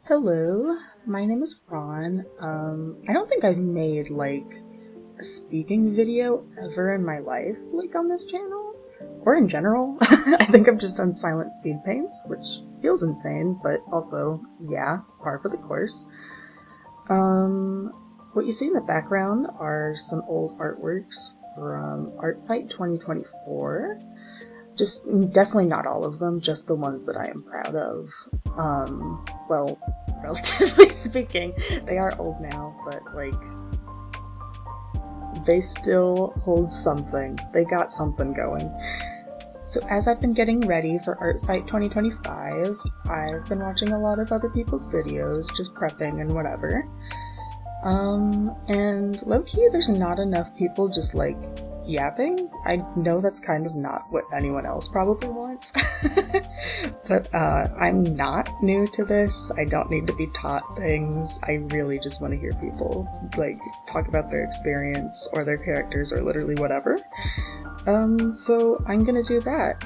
Hello, my name is Ron. I don't think I've made, a speaking video ever in my life, on this channel. Or in general. I think I've just done silent speed paints, which feels insane, but also, yeah, par for the course. What you see in the background are some old artworks from ARTFIGHT 2024. Just definitely not all of them, just the ones that I am proud of. Well, relatively speaking, they are old now, but they still hold something. They got something going. So as I've been getting ready for ARTFIGHT 2025, I've been watching a lot of other people's videos, just prepping and whatever. And low-key, there's not enough people just yapping. I know that's kind of not what anyone else probably wants, but I'm not new to this. I don't need to be taught things. I really just want to hear people talk about their experience or their characters or literally whatever. So I'm gonna do that,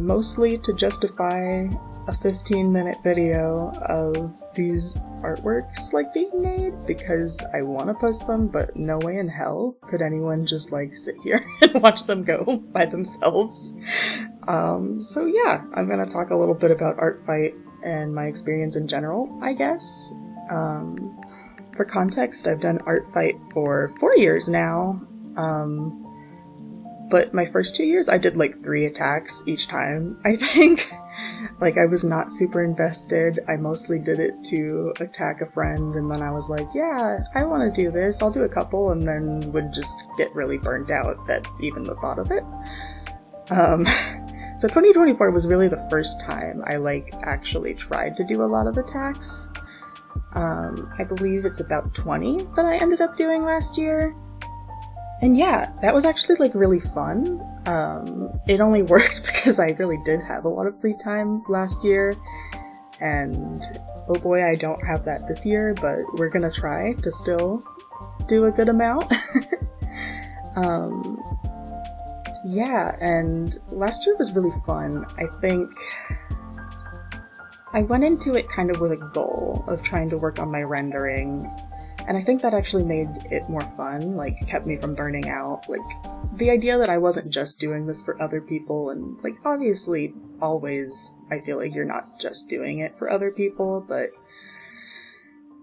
mostly to justify a 15-minute video of these artworks being made, because I want to post them, but no way in hell could anyone just sit here and watch them go by themselves. So yeah, I'm gonna talk a little bit about ARTFIGHT and my experience in general, I guess. For context, I've done ARTFIGHT for 4 years now. But my first 2 years, I did 3 attacks each time, I think. I was not super invested. I mostly did it to attack a friend, and then I was like, yeah, I want to do this. I'll do a couple, and then would just get really burnt out at even the thought of it. So 2024 was really the first time I actually tried to do a lot of attacks. I believe it's about 20 that I ended up doing last year. And yeah, that was actually really fun. It only worked because I really did have a lot of free time last year, and oh boy, I don't have that this year, but we're gonna try to still do a good amount. Yeah, and last year was really fun. I think I went into it kind of with a goal of trying to work on my rendering. And I think that actually made it more fun, kept me from burning out. The idea that I wasn't just doing this for other people, and, obviously, always, I feel you're not just doing it for other people, but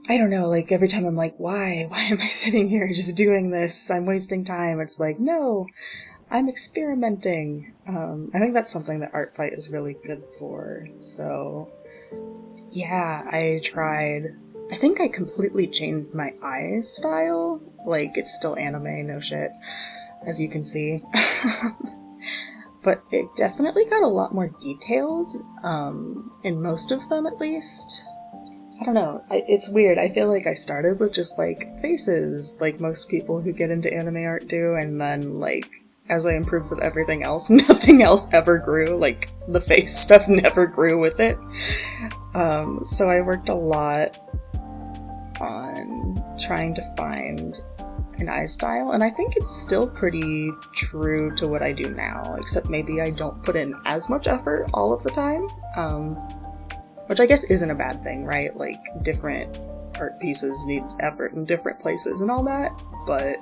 I don't know, every time I'm why? Why am I sitting here just doing this? I'm wasting time. It's no, I'm experimenting. I think that's something that ARTFIGHT is really good for, so yeah, I tried. I think I completely changed my eye style. It's still anime, no shit, as you can see. But it definitely got a lot more detailed, in most of them at least. I don't know, it's weird. I feel I started with just, faces, most people who get into anime art do, and then, as I improved with everything else, nothing else ever grew. The face stuff never grew with it. So I worked a lot on trying to find an eye style, and I think it's still pretty true to what I do now, except maybe I don't put in as much effort all of the time, which I guess isn't a bad thing, right? Different art pieces need effort in different places and all that, but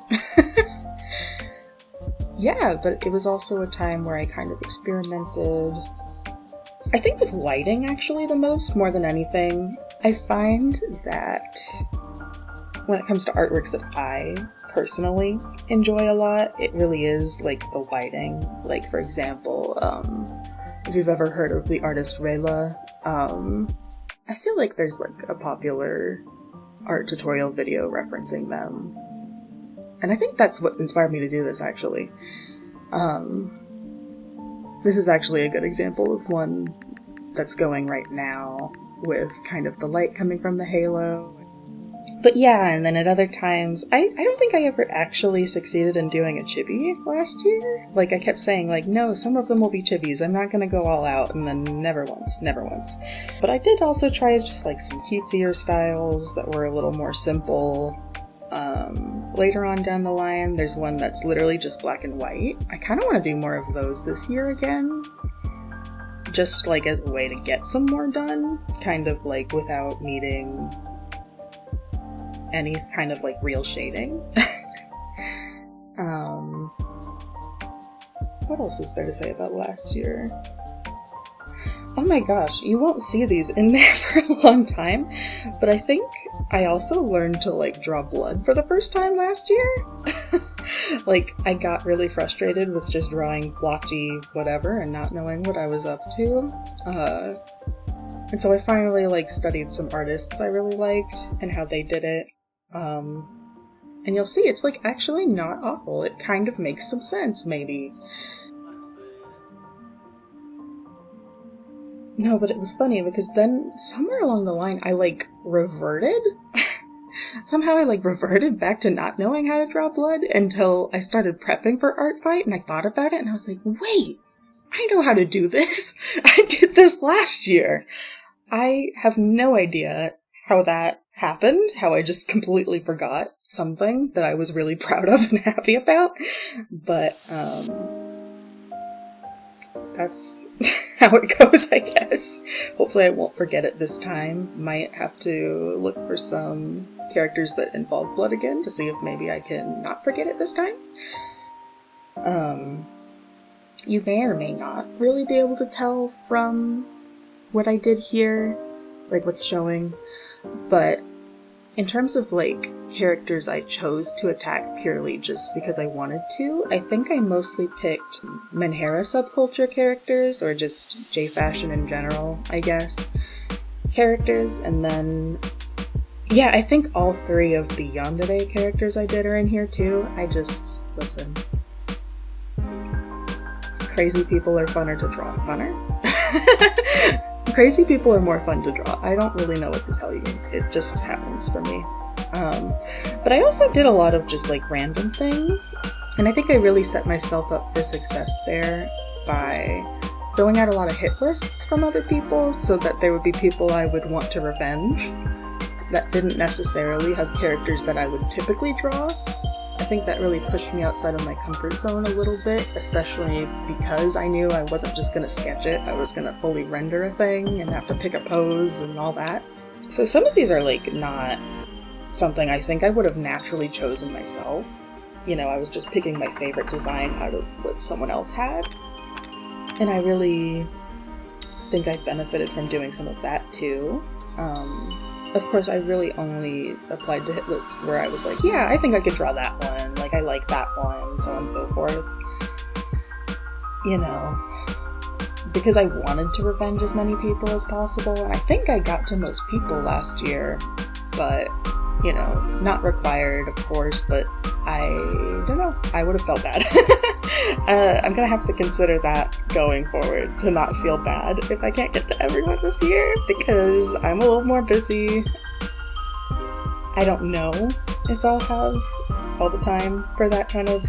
yeah, but it was also a time where I kind of experimented, I think with lighting actually the most, more than anything. I find that when it comes to artworks that I personally enjoy a lot, it really is the lighting. For example, if you've ever heard of the artist Rayla, I feel there's a popular art tutorial video referencing them. And I think that's what inspired me to do this, actually. This is actually a good example of one that's going right now, with kind of the light coming from the halo. But yeah, and then at other times, I don't think I ever actually succeeded in doing a chibi last year. I kept saying, no, some of them will be chibis, I'm not gonna go all out, and then never once. But I did also try just some cutesier styles that were a little more simple. Later on down the line, there's one that's literally just black and white. I kind of want to do more of those this year again. just like as a way to get some more done, kind of like without needing any kind of like real shading. What else is there to say about last year? Oh my gosh, you won't see these in there for a long time, but I think I also learned to like draw blood for the first time last year. Like, I got really frustrated with just drawing blotchy whatever and not knowing what I was up to. And so I finally like studied some artists I really liked and how they did it. And you'll see it's like actually not awful. It kind of makes some sense, maybe. No, but it was funny because then somewhere along the line I like reverted. Somehow I like reverted back to not knowing how to draw blood until I started prepping for ARTFIGHT, and I thought about it and I was like, wait, I know how to do this. I did this last year. I have no idea how that happened, how I just completely forgot something that I was really proud of and happy about. But that's how it goes, I guess. Hopefully I won't forget it this time. Might have to look for some characters that involve blood again to see if maybe I can not forget it this time. You may or may not really be able to tell from what I did here, like what's showing, but in terms of like characters I chose to attack purely just because I wanted to, I think I mostly picked Menhera subculture characters, or just J-fashion in general, I guess, characters, and then yeah, I think all three of the yandere characters I did are in here too. Listen. Crazy people are funner to draw. Funner? Crazy people are more fun to draw. I don't really know what to tell you. It just happens for me. But I also did a lot of just like random things, and I think I really set myself up for success there by filling out a lot of hit lists from other people so that there would be people I would want to revenge that didn't necessarily have characters that I would typically draw. I think that really pushed me outside of my comfort zone a little bit, especially because I knew I wasn't just going to sketch it, I was going to fully render a thing and have to pick a pose and all that. So some of these are like not something I think I would have naturally chosen myself. You know, I was just picking my favorite design out of what someone else had. And I really think I benefited from doing some of that too. Of course, I really only applied to hit lists where I was like, yeah, I think I could draw that one, like I like that one, so on and so forth. You know, because I wanted to revenge as many people as possible, and I think I got to most people last year, but, you know, not required, of course, but I don't know, I would have felt bad. I'm gonna have to consider that going forward, to not feel bad if I can't get to everyone this year, because I'm a little more busy. I don't know if I'll have all the time for that kind of,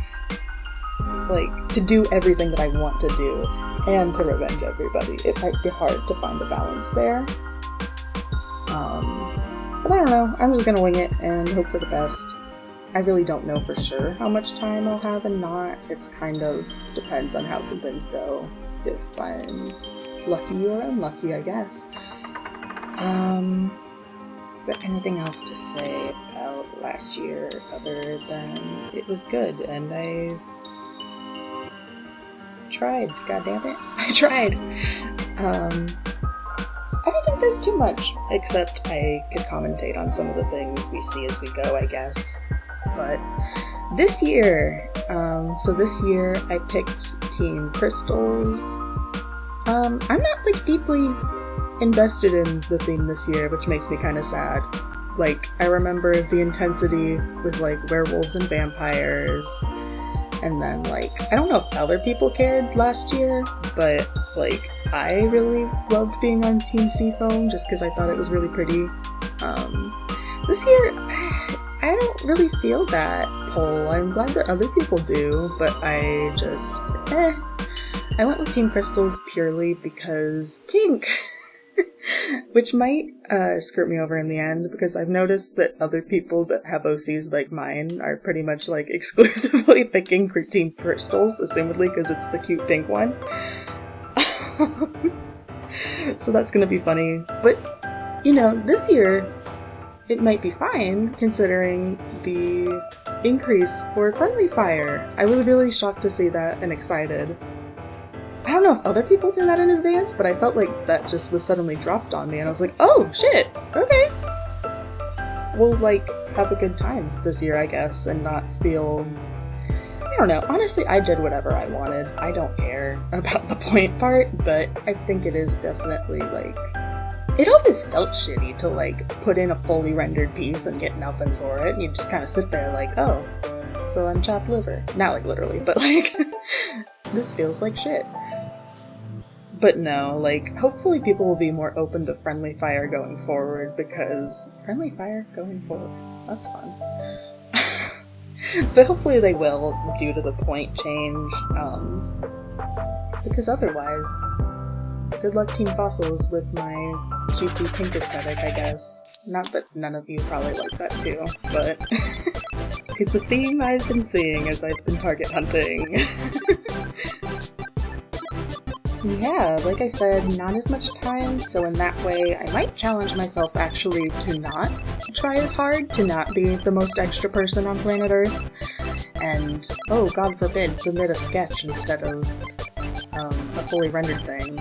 like, to do everything that I want to do, and to revenge everybody. It might be hard to find a balance there. But I don't know, I'm just gonna wing it and hope for the best. I really don't know for sure how much time I'll have and not. It's kind of depends on how some things go. If I'm lucky or unlucky, I guess. Is there anything else to say about last year other than it was good and I tried, goddammit. I tried. I don't think there's too much, except I could commentate on some of the things we see as we go, I guess. But this year, this year I picked Team Crystals. I'm not like deeply invested in the theme this year, which makes me kind of sad. Like, I remember the intensity with like werewolves and vampires, and then like, I don't know if other people cared last year, but like, I really loved being on Team Seafoam just because I thought it was really pretty. This year, I don't really feel that pull. I'm glad that other people do, but I just, I went with Team Crystals purely because pink, which might skirt me over in the end, because I've noticed that other people that have OCs like mine are pretty much like exclusively picking Team Crystals, assumedly because it's the cute pink one. So that's gonna be funny. But, you know, this year, it might be fine, considering the increase for friendly fire. I was really shocked to see that and excited. I don't know if other people knew that in advance, but I felt like that just was suddenly dropped on me, and I was like, oh, shit, okay. We'll, like, have a good time this year, I guess, and not feel... I don't know. Honestly, I did whatever I wanted. I don't care about the point part, but I think it is definitely, like... It always felt shitty to, like, put in a fully rendered piece and get nothing for it. You just kind of sit there like, oh, so I'm chopped liver. Not, like, literally, but, like, this feels like shit. But no, like, hopefully people will be more open to friendly fire going forward, because friendly fire going forward, that's fun. But hopefully they will, due to the point change, because otherwise... Good luck, Team Fossils, with my cutesy pink aesthetic, I guess. Not that none of you probably like that too, but it's a theme I've been seeing as I've been target hunting. Yeah, like I said, not as much time, so in that way I might challenge myself actually to not try as hard, to not be the most extra person on planet Earth, and, oh god forbid, submit a sketch instead of a fully rendered thing.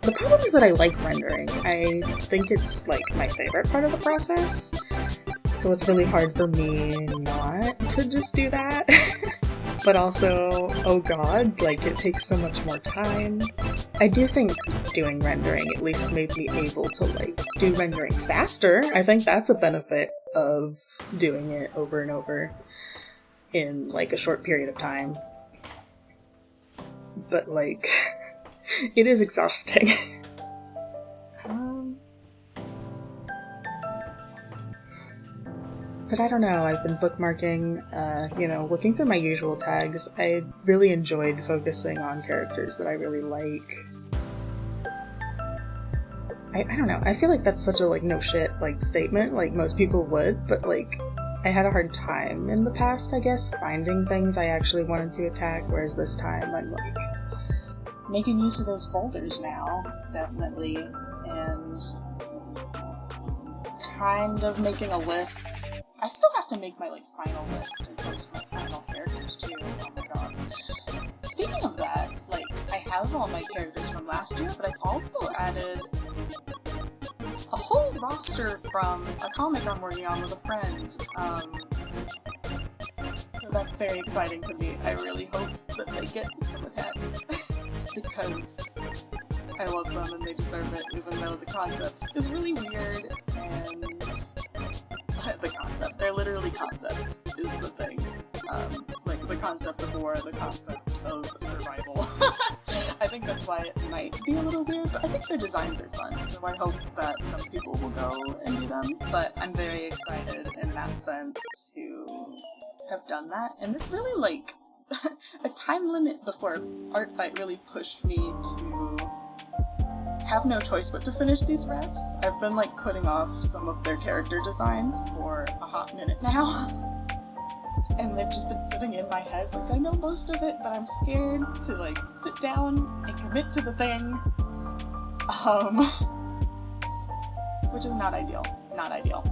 The problem is that I like rendering. I think it's, like, my favorite part of the process, so it's really hard for me not to just do that. But also, oh god, like, it takes so much more time. I do think doing rendering at least made me able to, like, do rendering faster. I think that's a benefit of doing it over and over in, like, a short period of time. But, like... It is exhausting. But I don't know, I've been bookmarking, you know, looking through my usual tags. I really enjoyed focusing on characters that I really like. I don't know, I feel like that's such a, like, no shit, like, statement, like, most people would, but, like, I had a hard time in the past, I guess, finding things I actually wanted to attack, whereas this time I'm, like... making use of those folders now, definitely, and kind of making a list. I still have to make my, like, final list and post my final characters, too. Oh my god. Speaking of that, like, I have all my characters from last year, but I've also added a whole roster from a comic I'm working on with a friend. So that's very exciting to me. I really hope that they get some attacks. Because I love them and they deserve it, even though the concept is really weird, and the concept, they're literally concepts, is the thing. Like, the concept of war, the concept of survival. I think that's why it might be a little weird, but I think their designs are fun, so I hope that some people will go and do them. But I'm very excited in that sense to have done that, and this really, like, a time limit before ARTFIGHT really pushed me to have no choice but to finish these refs. I've been, like, putting off some of their character designs for a hot minute now. And they've just been sitting in my head, like, I know most of it, but I'm scared to, like, sit down and commit to the thing. Which is not ideal. Not ideal.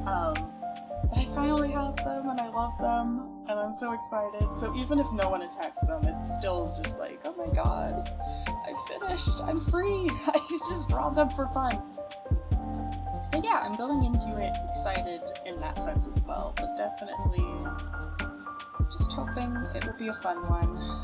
But I finally have them, and I love them, and I'm so excited. So even if no one attacks them, it's still just like, oh my god, I finished, I'm free, I just draw them for fun. So yeah, I'm going into it excited in that sense as well, but definitely just hoping it will be a fun one.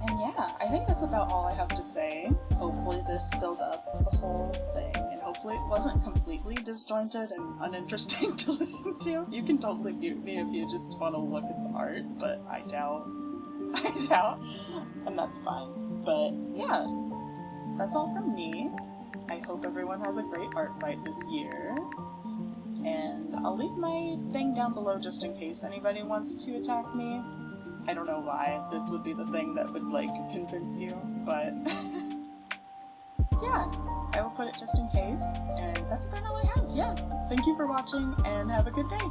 And yeah, I think that's about all I have to say. Hopefully this filled up the whole thing, and hopefully it wasn't completely disjointed and uninteresting to listen to. You can totally mute me if you just want to look at the art, but I doubt. And that's fine. But yeah, that's all from me. I hope everyone has a great ARTFIGHT this year. And I'll leave my thing down below just in case anybody wants to attack me. I don't know why this would be the thing that would, like, convince you, but yeah, I will put it just in case, and that's about all I have, yeah. Thank you for watching, and have a good day!